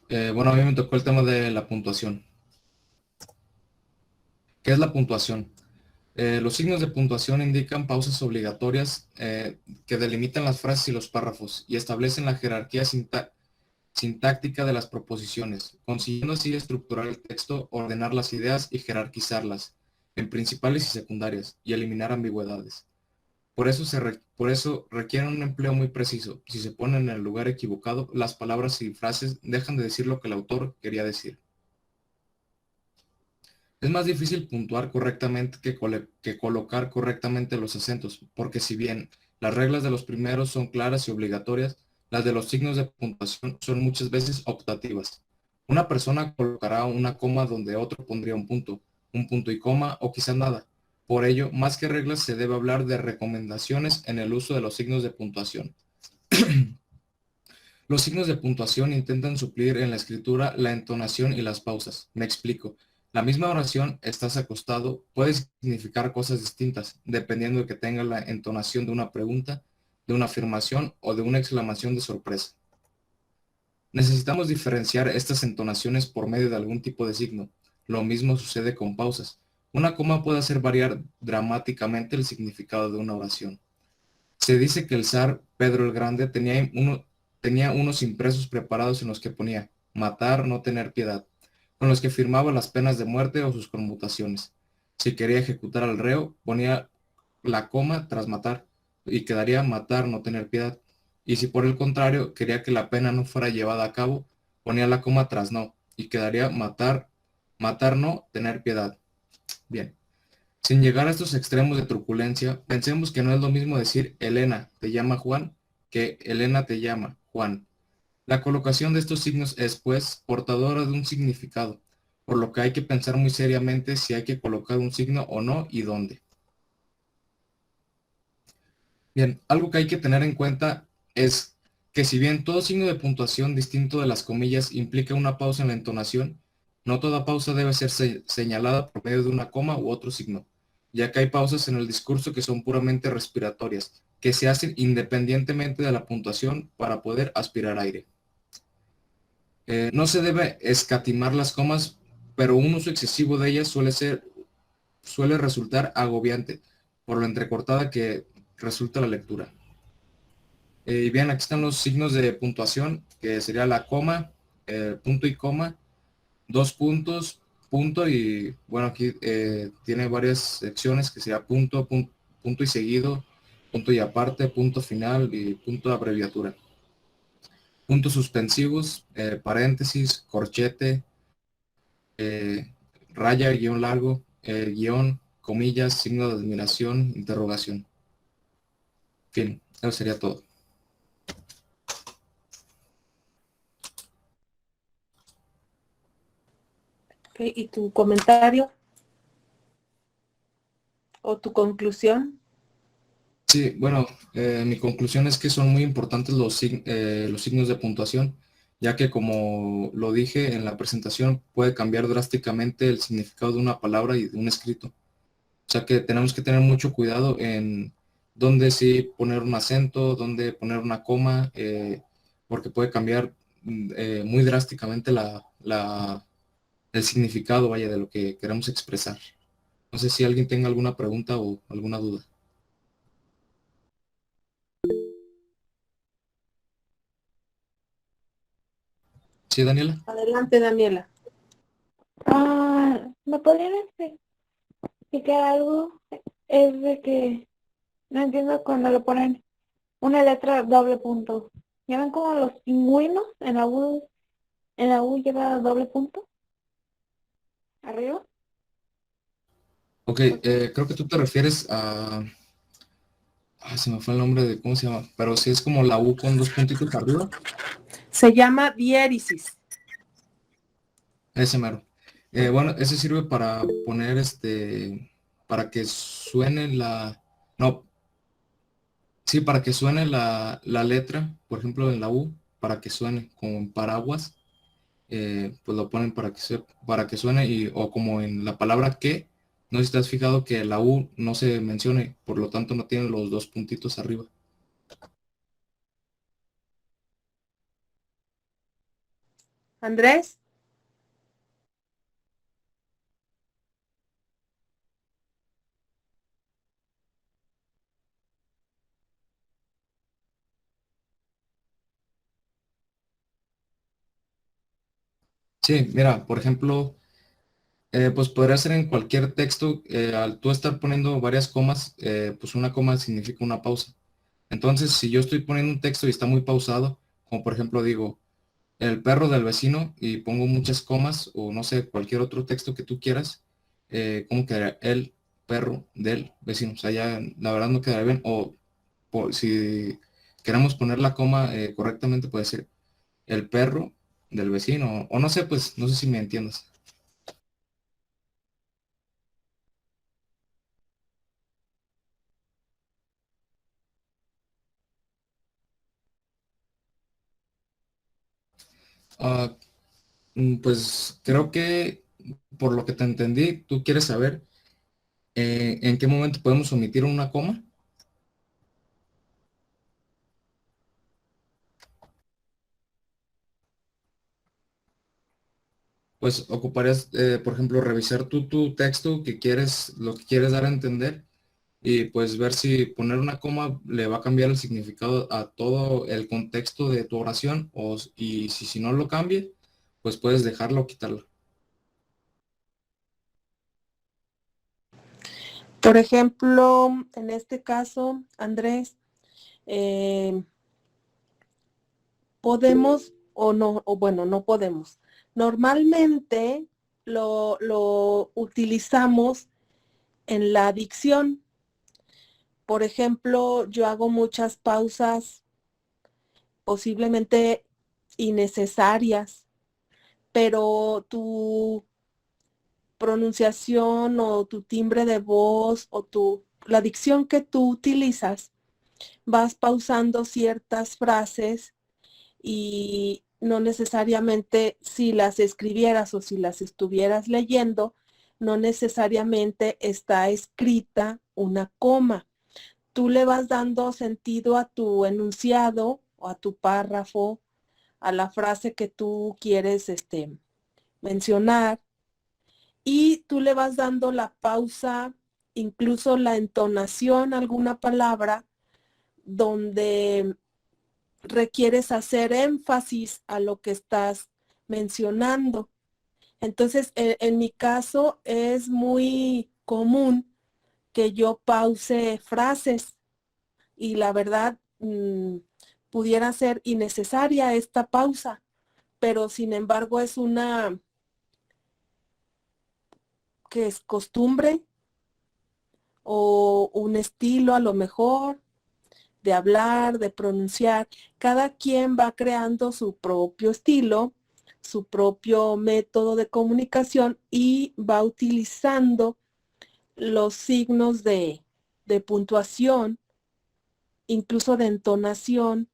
Bueno, a mí me tocó el tema de la puntuación. ¿Qué es la puntuación? Los signos de puntuación indican pausas obligatorias que delimitan las frases y los párrafos y establecen la jerarquía sintáctica de las proposiciones, consiguiendo así estructurar el texto, ordenar las ideas y jerarquizarlas en principales y secundarias y eliminar ambigüedades. Por eso requieren un empleo muy preciso. Si se ponen en el lugar equivocado, las palabras y frases dejan de decir lo que el autor quería decir. Es más difícil puntuar correctamente que colocar correctamente los acentos, porque si bien las reglas de los primeros son claras y obligatorias, las de los signos de puntuación son muchas veces optativas. Una persona colocará una coma donde otro pondría un punto y coma o quizá nada. Por ello, más que reglas, se debe hablar de recomendaciones en el uso de los signos de puntuación. Los signos de puntuación intentan suplir en la escritura la entonación y las pausas. Me explico. La misma oración, estás acostado, puede significar cosas distintas, dependiendo de que tenga la entonación de una pregunta, de una afirmación o de una exclamación de sorpresa. Necesitamos diferenciar estas entonaciones por medio de algún tipo de signo. Lo mismo sucede con pausas. Una coma puede hacer variar dramáticamente el significado de una oración. Se dice que el zar Pedro el Grande tenía unos impresos preparados en los que ponía matar, no tener piedad, con los que firmaba las penas de muerte o sus conmutaciones. Si quería ejecutar al reo, ponía la coma tras matar y quedaría matar, no tener piedad. Y si por el contrario quería que la pena no fuera llevada a cabo, ponía la coma tras no y quedaría matar, matar no, tener piedad. Bien. Sin llegar a estos extremos de truculencia, pensemos que no es lo mismo decir Elena te llama Juan que Elena te llama Juan. La colocación de estos signos es, pues, portadora de un significado, por lo que hay que pensar muy seriamente si hay que colocar un signo o no y dónde. Bien, algo que hay que tener en cuenta es que si bien todo signo de puntuación distinto de las comillas implica una pausa en la entonación, no toda pausa debe ser señalada por medio de una coma u otro signo, ya que hay pausas en el discurso que son puramente respiratorias, que se hacen independientemente de la puntuación para poder aspirar aire. No se debe escatimar las comas, pero un uso excesivo de ellas suele resultar agobiante, por lo entrecortada que resulta la lectura. Y bien, aquí están los signos de puntuación, que sería la coma, punto y coma, dos puntos, punto y bueno, aquí tiene varias secciones que sería punto y seguido, punto y aparte, punto final y punto de abreviatura. Puntos suspensivos, paréntesis, corchete, raya, guión largo, guión, comillas, signo de admiración, interrogación. Fin, eso sería todo. Ok, ¿y tu comentario o tu conclusión? Sí, bueno, mi conclusión es que son muy importantes los signos de puntuación, ya que como lo dije en la presentación, puede cambiar drásticamente el significado de una palabra y de un escrito. O sea que tenemos que tener mucho cuidado en dónde sí poner un acento, dónde poner una coma, porque puede cambiar muy drásticamente el significado, vaya, de lo que queremos expresar. No sé si alguien tenga alguna pregunta o alguna duda. Sí, Daniela. Adelante, Daniela. ¿Me podrían explicar algo? Es de que no entiendo cuando le ponen una letra doble punto. ¿Ya ven como los pingüinos en la U lleva doble punto arriba? Ok, creo que tú te refieres a... se me fue el nombre de cómo se llama, pero sí es como la U con dos puntitos arriba, Se llama diéresis. ese mero. Bueno, ese sirve para poner para que suene no, sí, para que suene la letra, por ejemplo en la U, para que suene como en paraguas, pues lo ponen para que suene o como en la palabra que, no sé si te has fijado que la U no se mencione, por lo tanto no tiene los dos puntitos arriba. Andrés. Sí, mira, por ejemplo, pues podría ser en cualquier texto, al tú estar poniendo varias comas, pues una coma significa una pausa. Entonces, si yo estoy poniendo un texto y está muy pausado, como por ejemplo digo, el perro del vecino y pongo muchas comas o no sé, cualquier otro texto que tú quieras, ¿cómo quedaría? El perro del vecino. O sea, ya la verdad no quedaría bien. O si queremos poner la coma correctamente, puede ser el perro del vecino. O no sé, pues no sé si me entiendes. Ah, pues creo que por lo que te entendí, tú quieres saber en qué momento podemos omitir una coma. Pues ocuparías, por ejemplo, revisar tu texto que quieres, lo que quieres dar a entender y pues ver si poner una coma le va a cambiar el significado a todo el contexto de tu oración y si no lo cambia, pues puedes dejarlo o quitarlo. Por ejemplo, en este caso, Andrés, eh, podemos o no, o bueno, no podemos. Normalmente lo utilizamos en la dicción. Por ejemplo, yo hago muchas pausas posiblemente innecesarias, pero tu pronunciación o tu timbre de voz o la dicción que tú utilizas, vas pausando ciertas frases y no necesariamente si las escribieras o si las estuvieras leyendo, no necesariamente está escrita una coma. Tú le vas dando sentido a tu enunciado o a tu párrafo, a la frase que tú quieres mencionar, y tú le vas dando la pausa, incluso la entonación a alguna palabra donde requieres hacer énfasis a lo que estás mencionando. Entonces, en mi caso es muy común que yo pause frases y la verdad pudiera ser innecesaria esta pausa, pero sin embargo es una que es costumbre o un estilo a lo mejor de hablar, de pronunciar. Cada quien va creando su propio estilo, su propio método de comunicación y va utilizando los signos de puntuación, incluso de entonación,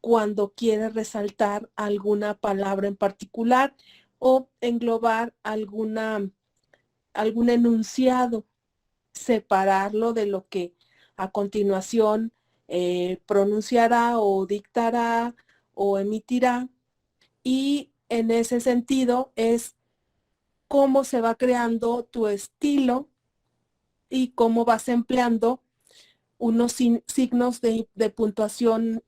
cuando quiere resaltar alguna palabra en particular o englobar algún enunciado, separarlo de lo que a continuación pronunciará o dictará o emitirá. Y en ese sentido es cómo se va creando tu estilo y cómo vas empleando unos signos de puntuación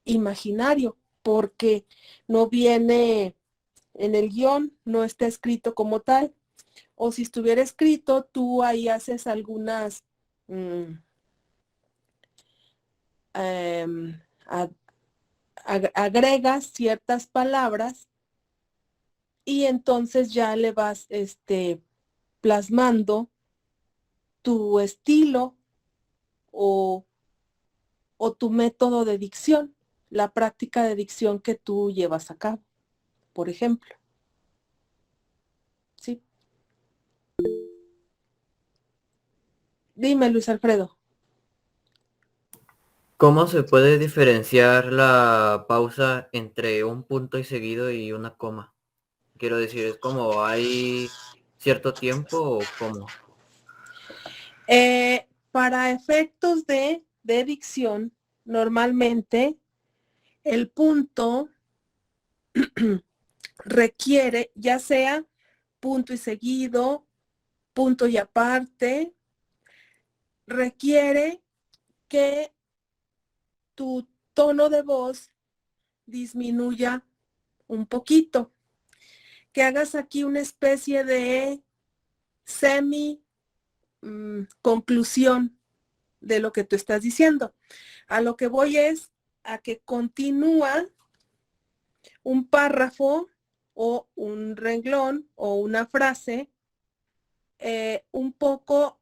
imaginario, porque no viene en el guión, no está escrito como tal. O si estuviera escrito, tú ahí haces algunas, em, a- agregas ciertas palabras y entonces ya le vas plasmando tu estilo o, o tu método de dicción, la práctica de dicción que tú llevas a cabo, por ejemplo. ¿Sí? Dime, Luis Alfredo. ¿Cómo se puede diferenciar la pausa entre un punto y seguido y una coma? Quiero decir, ¿es como hay cierto tiempo o cómo? Para efectos de dicción, normalmente el punto requiere, ya sea punto y seguido, punto y aparte, requiere que tu tono de voz disminuya un poquito, que hagas aquí una especie de semi conclusión de lo que tú estás diciendo. A lo que voy es a que continúa un párrafo o un renglón o una frase un poco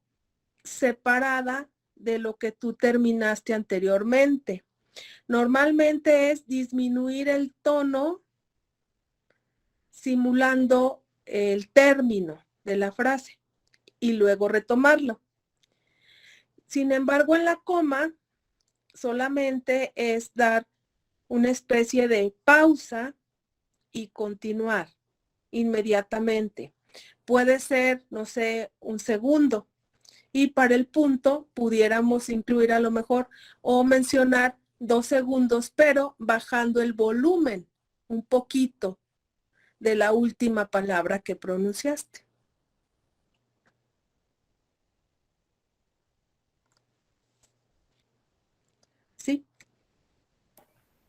separada de lo que tú terminaste anteriormente. Normalmente es disminuir el tono simulando el término de la frase y luego retomarlo. Sin embargo, en la coma solamente es dar una especie de pausa y continuar inmediatamente. Puede ser, no sé, un segundo. Y para el punto pudiéramos incluir a lo mejor o mencionar 2 segundos, pero bajando el volumen un poquito de la última palabra que pronunciaste. ¿Sí?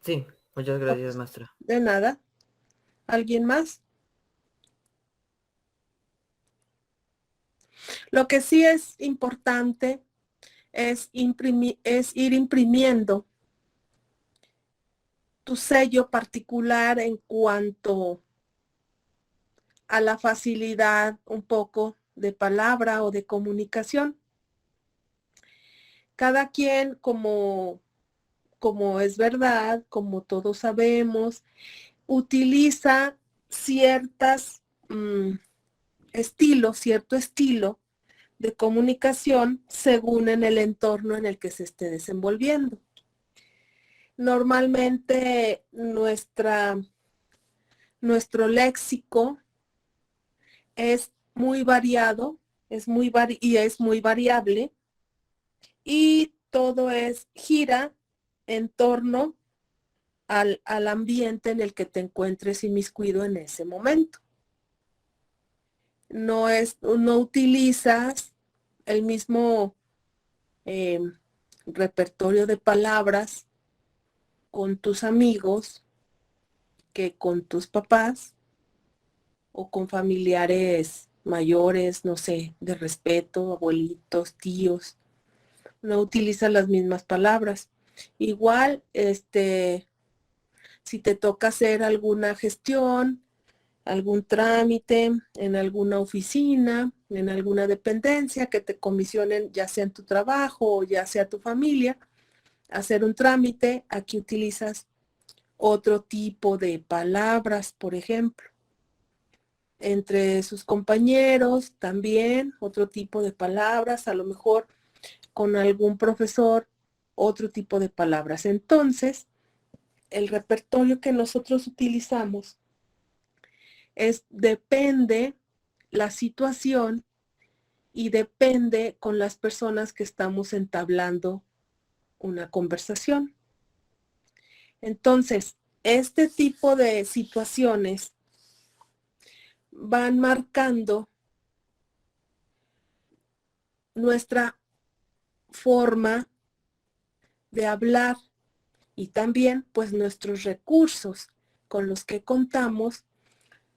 Sí, muchas gracias, maestra. De nada. ¿Alguien más? Lo que sí es importante es ir imprimiendo tu sello particular en cuanto a la facilidad un poco de palabra o de comunicación. Cada quien, como es verdad, como todos sabemos, utiliza cierto estilo de comunicación según en el entorno en el que se esté desenvolviendo. Normalmente nuestro léxico es muy variado, es muy variable y todo gira en torno al ambiente en el que te encuentres inmiscuido en ese momento. No utilizas el mismo repertorio de palabras con tus amigos que con tus papás o con familiares mayores, no sé, de respeto, abuelitos, tíos. No utilizas las mismas palabras. Igual, si te toca hacer alguna gestión, algún trámite en alguna oficina, en alguna dependencia que te comisionen, ya sea en tu trabajo o ya sea tu familia, hacer un trámite, aquí utilizas otro tipo de palabras, por ejemplo. Entre sus compañeros también otro tipo de palabras, a lo mejor con algún profesor otro tipo de palabras. Entonces, el repertorio que nosotros utilizamos depende la situación y depende con las personas que estamos entablando una conversación. Entonces, este tipo de situaciones van marcando nuestra forma de hablar y también pues nuestros recursos con los que contamos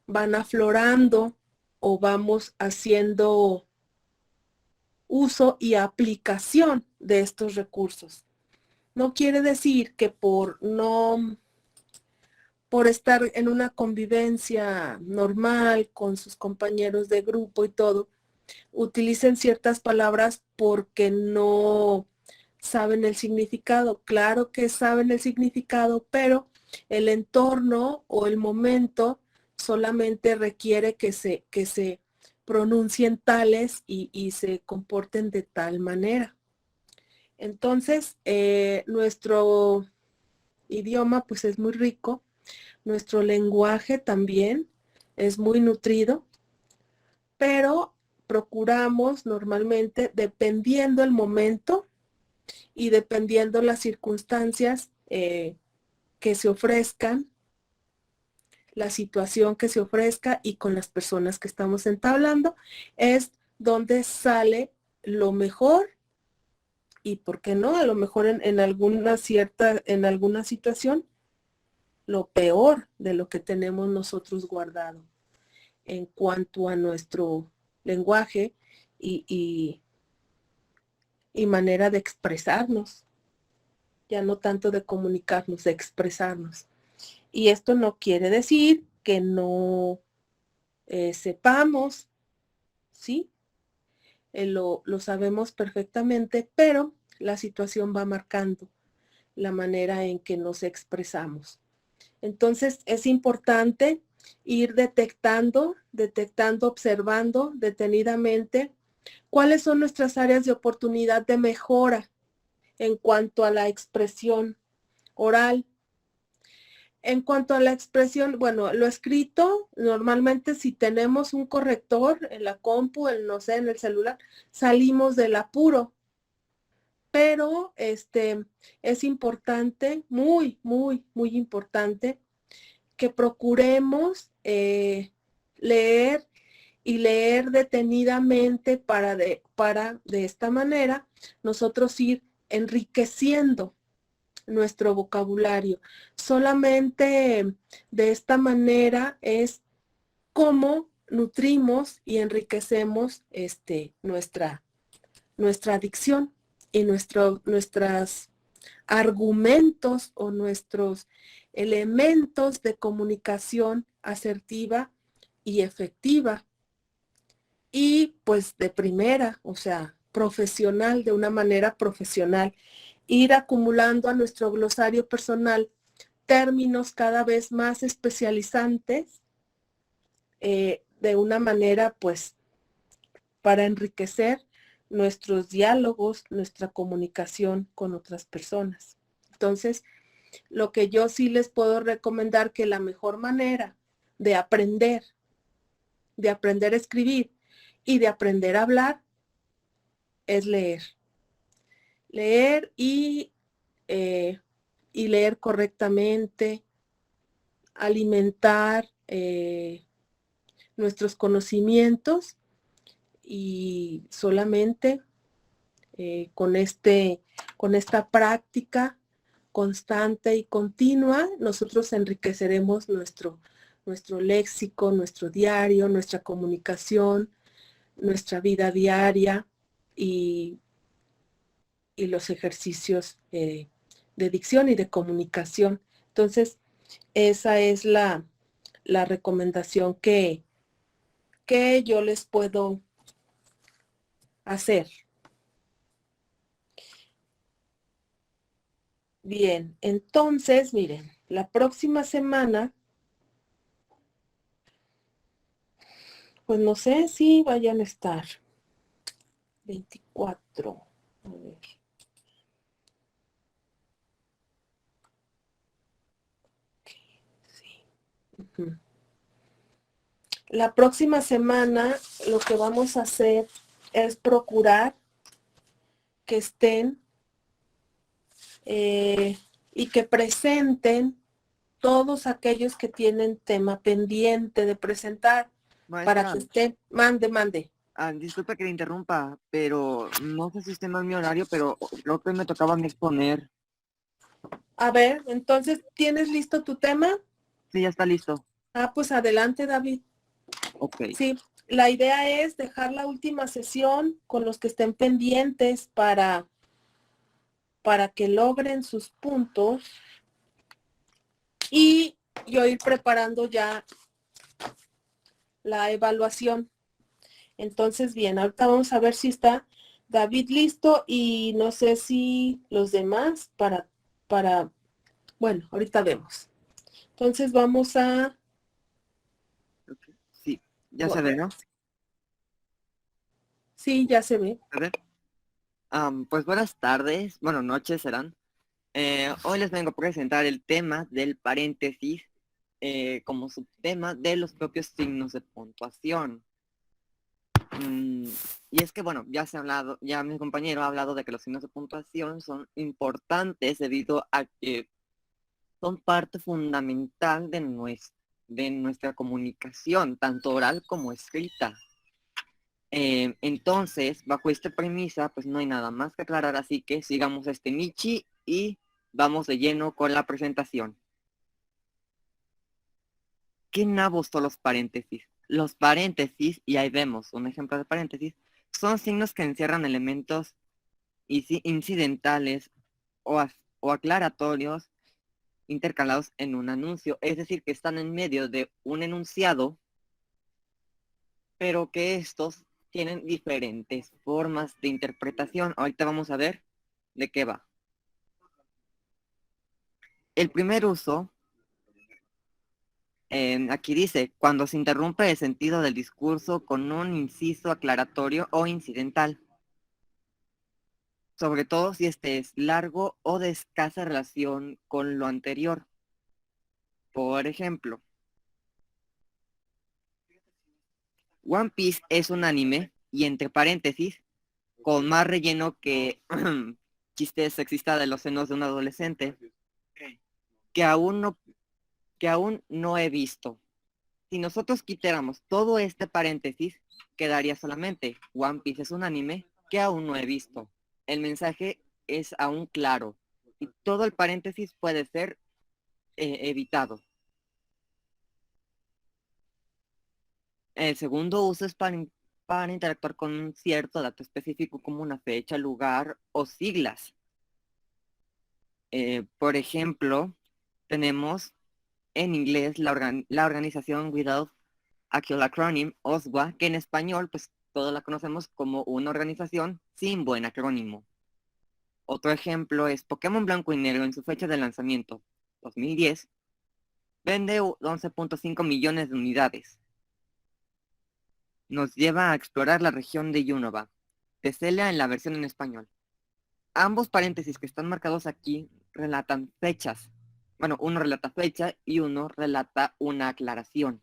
van aflorando o vamos haciendo uso y aplicación de estos recursos. No quiere decir que por estar en una convivencia normal con sus compañeros de grupo y todo, utilicen ciertas palabras porque no saben el significado. Claro que saben el significado, pero el entorno o el momento solamente requiere que se pronuncien tales y se comporten de tal manera. Entonces, nuestro idioma pues es muy rico, nuestro lenguaje también es muy nutrido, pero procuramos normalmente, dependiendo el momento y dependiendo las circunstancias que se ofrezcan, la situación que se ofrezca y con las personas que estamos entablando, es donde sale lo mejor y, ¿por qué no? A lo mejor en alguna situación, lo peor de lo que tenemos nosotros guardado en cuanto a nuestro lenguaje y manera de expresarnos, ya no tanto de comunicarnos, de expresarnos. Y esto no quiere decir que no sepamos, ¿sí? Lo sabemos perfectamente, pero la situación va marcando la manera en que nos expresamos. Entonces es importante ir detectando, observando detenidamente cuáles son nuestras áreas de oportunidad de mejora en cuanto a la expresión oral. En cuanto a la expresión, bueno, lo escrito, normalmente si tenemos un corrector en la compu, no sé, en el celular, salimos del apuro. Pero es importante, muy, muy, muy importante, que procuremos leer y leer detenidamente para de esta manera nosotros ir enriqueciendo nuestro vocabulario. Solamente de esta manera es como nutrimos y enriquecemos nuestra dicción y nuestros argumentos o nuestros elementos de comunicación asertiva y efectiva. Y pues de primera, o sea, profesional, de una manera profesional, ir acumulando a nuestro glosario personal términos cada vez más especializantes de una manera pues para enriquecer nuestros diálogos, nuestra comunicación con otras personas. Entonces, lo que yo sí les puedo recomendar que la mejor manera de aprender a escribir y de aprender a hablar es leer. Leer y leer correctamente, alimentar nuestros conocimientos y solamente con esta práctica constante y continua, nosotros enriqueceremos nuestro léxico, nuestro diario, nuestra comunicación, nuestra vida diaria y los ejercicios de dicción y de comunicación. Entonces, esa es la recomendación que yo les puedo hacer. Bien, entonces, miren, la próxima semana, pues no sé si vayan a estar 24. A ver. Sí. Uh-huh. La próxima semana lo que vamos a hacer es procurar que estén y que presenten todos aquellos que tienen tema pendiente de presentar. Maestra, para que estén, mande. Disculpe que le interrumpa, pero no sé si esté mal mi horario, pero creo que me tocaba a mí exponer. A ver, entonces, ¿tienes listo tu tema? Sí, ya está listo. Pues adelante, David. Ok. Sí, la idea es dejar la última sesión con los que estén pendientes para que logren sus puntos y yo ir preparando ya la evaluación. Entonces, bien, ahorita vamos a ver si está David listo y no sé si los demás bueno, ahorita vemos. Entonces vamos a... Sí, ya se ve, ¿no? Sí, ya se ve. A ver. Pues buenas tardes, bueno, noches serán. Hoy les vengo a presentar el tema del paréntesis como subtema de los propios signos de puntuación. Y es que, bueno, ya se ha hablado, ya mi compañero ha hablado de que los signos de puntuación son importantes debido a que son parte fundamental de nuestra comunicación, tanto oral como escrita. Entonces, bajo esta premisa, pues no hay nada más que aclarar, así que sigamos Michi y vamos de lleno con la presentación. ¿Qué nabos son los paréntesis? Los paréntesis, y ahí vemos un ejemplo de paréntesis, son signos que encierran elementos incidentales o aclaratorios intercalados en un anuncio, es decir, que están en medio de un enunciado, pero que estos tienen diferentes formas de interpretación. Ahorita vamos a ver de qué va. El primer uso, aquí dice, cuando se interrumpe el sentido del discurso con un inciso aclaratorio o incidental, sobre todo si este es largo o de escasa relación con lo anterior. Por ejemplo, One Piece es un anime, y entre paréntesis, con más relleno que chiste sexista de los senos de un adolescente, que aún no he visto. Si nosotros quitáramos todo este paréntesis, quedaría solamente One Piece es un anime que aún no he visto. El mensaje es aún claro y todo el paréntesis puede ser evitado. El segundo uso es para interactuar con un cierto dato específico como una fecha, lugar o siglas. Por ejemplo, tenemos en inglés la organización Without Actual Acronym, OSWA, que en español pues todos la conocemos como una organización sin buen acrónimo. Otro ejemplo es Pokémon Blanco y Negro en su fecha de lanzamiento, 2010, vende 11.5 millones de unidades. Nos lleva a explorar la región de Unova, de Celia en la versión en español. Ambos paréntesis que están marcados aquí relatan fechas. Bueno, uno relata fecha y uno relata una aclaración.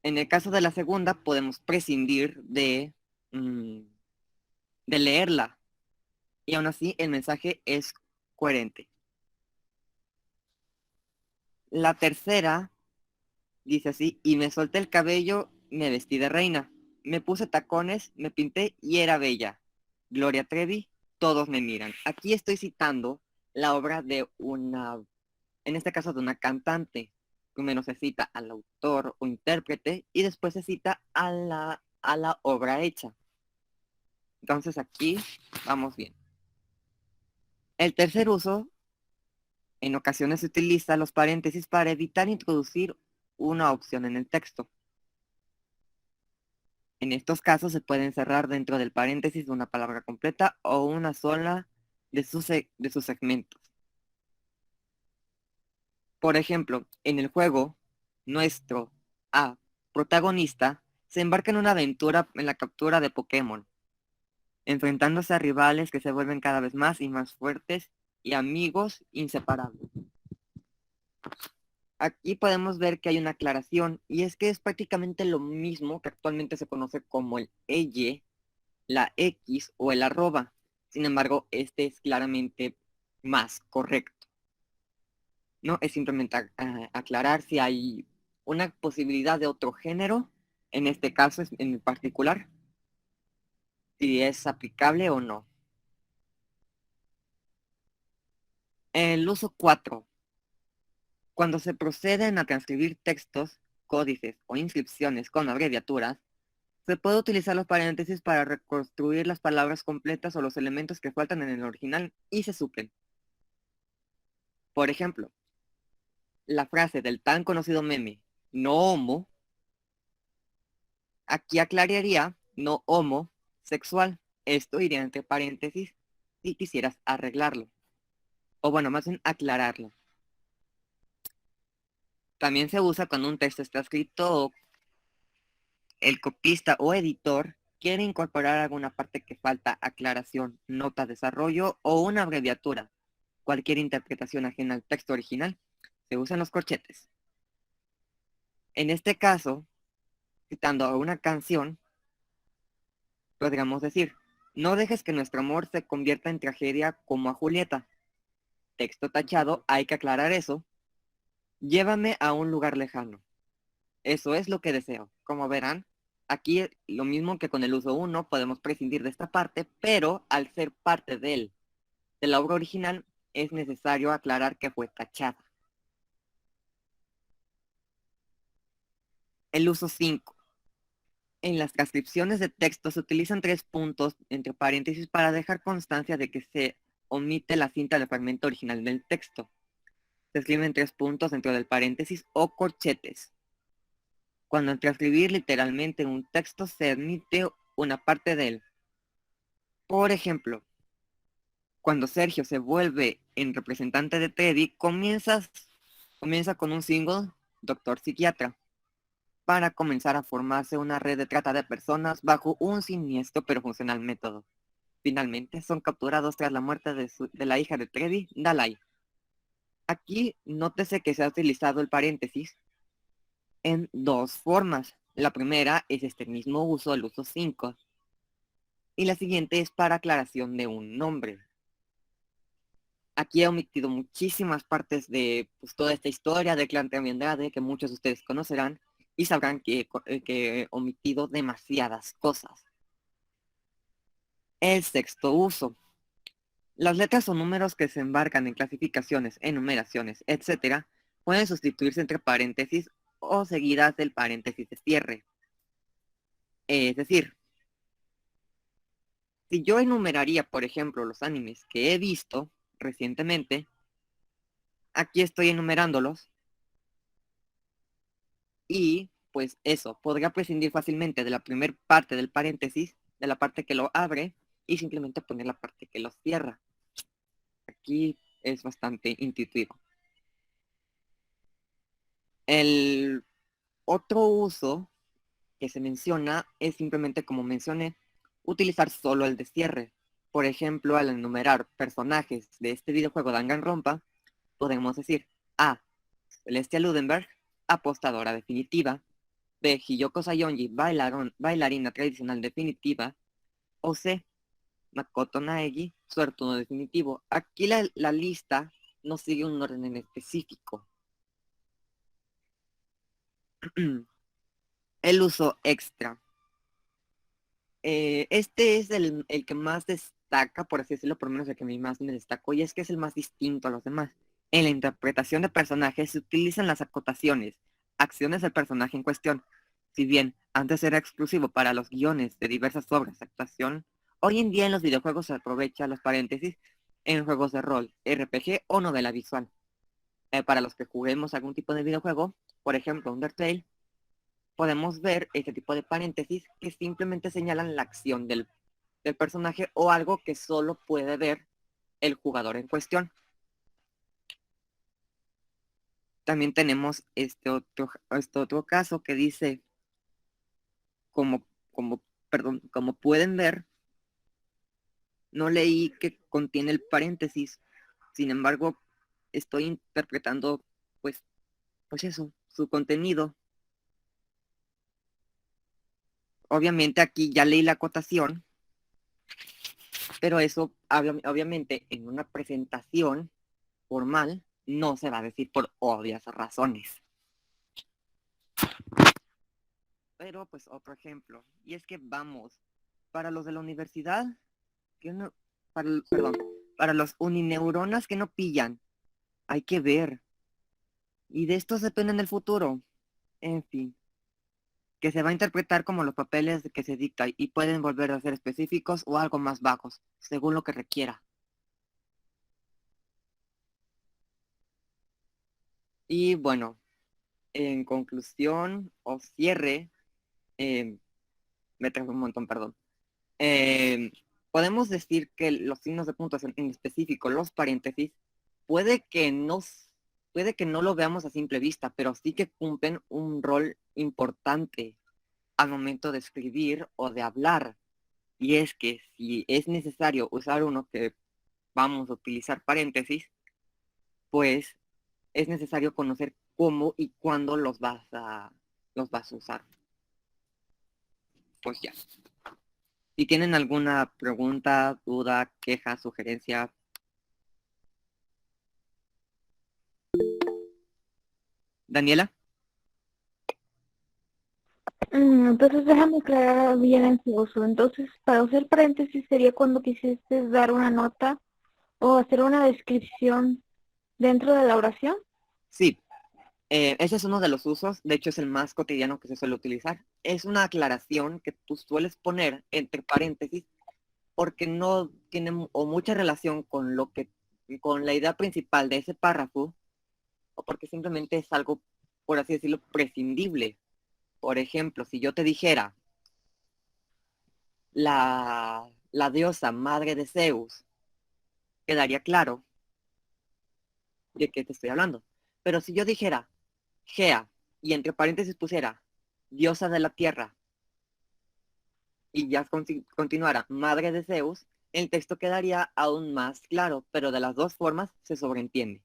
En el caso de la segunda, podemos prescindir de leerla. Y aún así, el mensaje es coherente. La tercera dice así, y me solté el cabello, me vestí de reina. Me puse tacones, me pinté y era bella. Gloria Trevi, todos me miran. Aquí estoy citando la obra de en este caso de una cantante. Primero se cita al autor o intérprete y después se cita a la obra hecha. Entonces aquí vamos bien. El tercer uso, en ocasiones se utiliza los paréntesis para evitar introducir una opción en el texto. En estos casos se puede encerrar dentro del paréntesis una palabra completa o una sola de sus segmentos. Por ejemplo, en el juego, nuestro protagonista se embarca en una aventura en la captura de Pokémon, enfrentándose a rivales que se vuelven cada vez más y más fuertes y amigos inseparables. Aquí podemos ver que hay una aclaración y es que es prácticamente lo mismo que actualmente se conoce como el EY, la X o el arroba. Sin embargo, este es claramente más correcto. ¿No? Es simplemente aclarar si hay una posibilidad de otro género, en este caso en particular, si es aplicable o no. El uso 4. Cuando se proceden a transcribir textos, códices o inscripciones con abreviaturas, se puede utilizar los paréntesis para reconstruir las palabras completas o los elementos que faltan en el original y se suplen. Por ejemplo, la frase del tan conocido meme, no homo, aquí aclararía no homosexual. Esto iría entre paréntesis si quisieras arreglarlo. O bueno, más bien aclararlo. También se usa cuando un texto está escrito o el copista o editor quiere incorporar alguna parte que falta aclaración, nota, desarrollo o una abreviatura. Cualquier interpretación ajena al texto original se usan los corchetes. En este caso, citando a una canción, podríamos decir, no dejes que nuestro amor se convierta en tragedia como a Julieta. Texto tachado, hay que aclarar eso. Llévame a un lugar lejano. Eso es lo que deseo. Como verán, aquí lo mismo que con el uso 1, podemos prescindir de esta parte, pero al ser parte de la obra original, es necesario aclarar que fue tachada. El uso 5. En las transcripciones de texto se utilizan 3 puntos entre paréntesis para dejar constancia de que se omite la cinta del fragmento original del texto. Se escriben 3 puntos dentro del paréntesis o corchetes. Cuando al transcribir literalmente un texto se omite una parte de él. Por ejemplo, cuando Sergio se vuelve en representante de Teddy, comienza con un single, Doctor Psiquiatra, para comenzar a formarse una red de trata de personas bajo un siniestro pero funcional método. Finalmente, son capturados tras la muerte de la hija de Teddy, Dalai. Aquí, nótese que se ha utilizado el paréntesis en 2 formas. La primera es este mismo uso, el uso 5, y la siguiente es para aclaración de un nombre. Aquí he omitido muchísimas partes de toda esta historia de Clan Trevi Andrade que muchos de ustedes conocerán y sabrán que he omitido demasiadas cosas. El sexto uso. Las letras o números que se embarcan en clasificaciones, enumeraciones, etc., pueden sustituirse entre paréntesis o seguidas del paréntesis de cierre. Es decir, si yo enumeraría, por ejemplo, los animes que he visto recientemente, aquí estoy enumerándolos y pues eso, podría prescindir fácilmente de la primera parte del paréntesis, de la parte que lo abre y simplemente poner la parte que lo cierra. Aquí es bastante intuitivo. El otro uso que se menciona es simplemente, como mencioné, utilizar solo el de cierre. Por ejemplo, al enumerar personajes de este videojuego Danganronpa, podemos decir A. Celestia Ludenberg, apostadora definitiva. B. Hiyoko Sayonji, bailarina tradicional definitiva. O C. Makoto Naegi, suertudo definitivo. Aquí la lista no sigue un orden en específico. El uso extra. Este es el que más destaca, por así decirlo, por lo menos el que a mí más me destacó, y es que es el más distinto a los demás. En la interpretación de personajes se utilizan las acotaciones, acciones del personaje en cuestión. Si bien antes era exclusivo para los guiones de diversas obras de actuación, hoy en día en los videojuegos se aprovecha los paréntesis en juegos de rol, RPG o novela visual. Para los que juguemos algún tipo de videojuego, por ejemplo Undertale, podemos ver este tipo de paréntesis que simplemente señalan la acción del personaje o algo que solo puede ver el jugador en cuestión. También tenemos este otro caso que dice, como pueden ver, no leí que contiene el paréntesis, sin embargo, estoy interpretando pues eso, su contenido. Obviamente aquí ya leí la acotación, pero eso obviamente en una presentación formal no se va a decir por obvias razones. Pero pues otro ejemplo, y es que vamos, para los de la universidad, para los unineuronas que no pillan, hay que ver. Y de estos depende en el futuro. En fin, que se va a interpretar como los papeles que se dicta y pueden volver a ser específicos o algo más vagos, según lo que requiera. Y bueno, en conclusión o cierre, me trajo un montón, perdón. Podemos decir que los signos de puntuación, en específico los paréntesis, puede que no lo veamos a simple vista, pero sí que cumplen un rol importante al momento de escribir o de hablar. Y es que si es necesario usar uno que vamos a utilizar paréntesis, pues es necesario conocer cómo y cuándo los vas a usar. Pues ya. Si tienen alguna pregunta, duda, queja, sugerencia. Daniela. Entonces déjame aclarar bien en su uso. Entonces, para usar paréntesis sería cuando quisiste dar una nota o hacer una descripción dentro de la oración. Sí, ese es uno de los usos, de hecho es el más cotidiano que se suele utilizar. Es una aclaración que tú sueles poner entre paréntesis porque no tiene o mucha relación con con la idea principal de ese párrafo, o porque simplemente es algo, por así decirlo, prescindible. Por ejemplo, si yo te dijera la diosa madre de Zeus, quedaría claro de qué te estoy hablando. Pero si yo dijera Gea y entre paréntesis pusiera diosa de la tierra y ya continuara madre de Zeus, el texto quedaría aún más claro, pero de las dos formas se sobreentiende.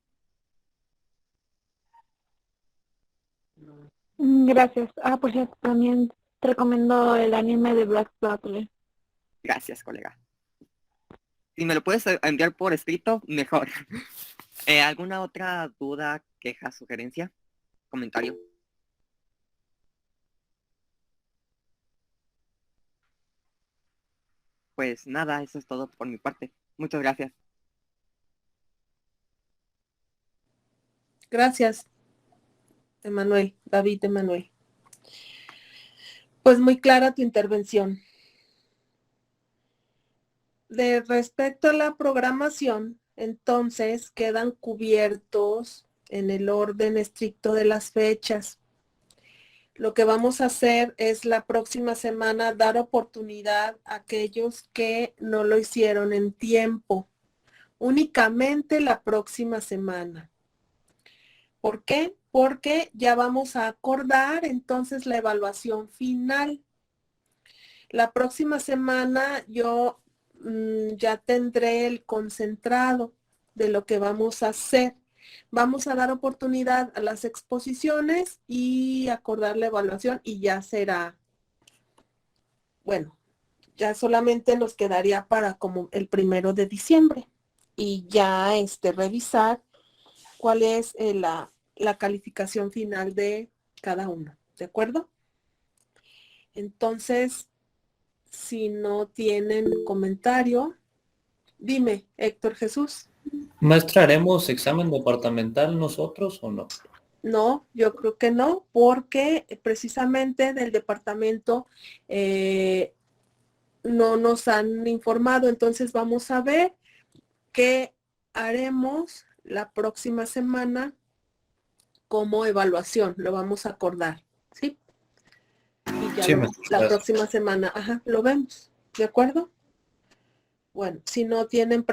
Gracias. Por cierto, también te recomiendo el anime de Black Butler. Gracias, colega. Si me lo puedes enviar por escrito, mejor. ¿Alguna otra duda, queja, sugerencia, comentario? Pues nada, eso es todo por mi parte. Muchas gracias. Gracias, Emanuel, David Emanuel. Pues muy clara tu intervención. De respecto a la programación, entonces quedan cubiertos en el orden estricto de las fechas. Lo que vamos a hacer es la próxima semana dar oportunidad a aquellos que no lo hicieron en tiempo. Únicamente la próxima semana. ¿Por qué? Porque ya vamos a acordar entonces la evaluación final. La próxima semana yo ya tendré el concentrado de lo que vamos a hacer. Vamos a dar oportunidad a las exposiciones y acordar la evaluación y ya será, bueno, ya solamente nos quedaría para como el 1 de diciembre y ya revisar cuál es la calificación final de cada uno, ¿de acuerdo? Entonces, si no tienen comentario, dime, Héctor Jesús. Maestra, ¿haremos examen departamental nosotros o no? No, yo creo que no, porque precisamente del departamento no nos han informado, entonces vamos a ver qué haremos la próxima semana como evaluación, lo vamos a acordar, ¿sí? Y ya Sí, la maestra. próxima semana, lo vemos, ¿de acuerdo? Bueno, si no tienen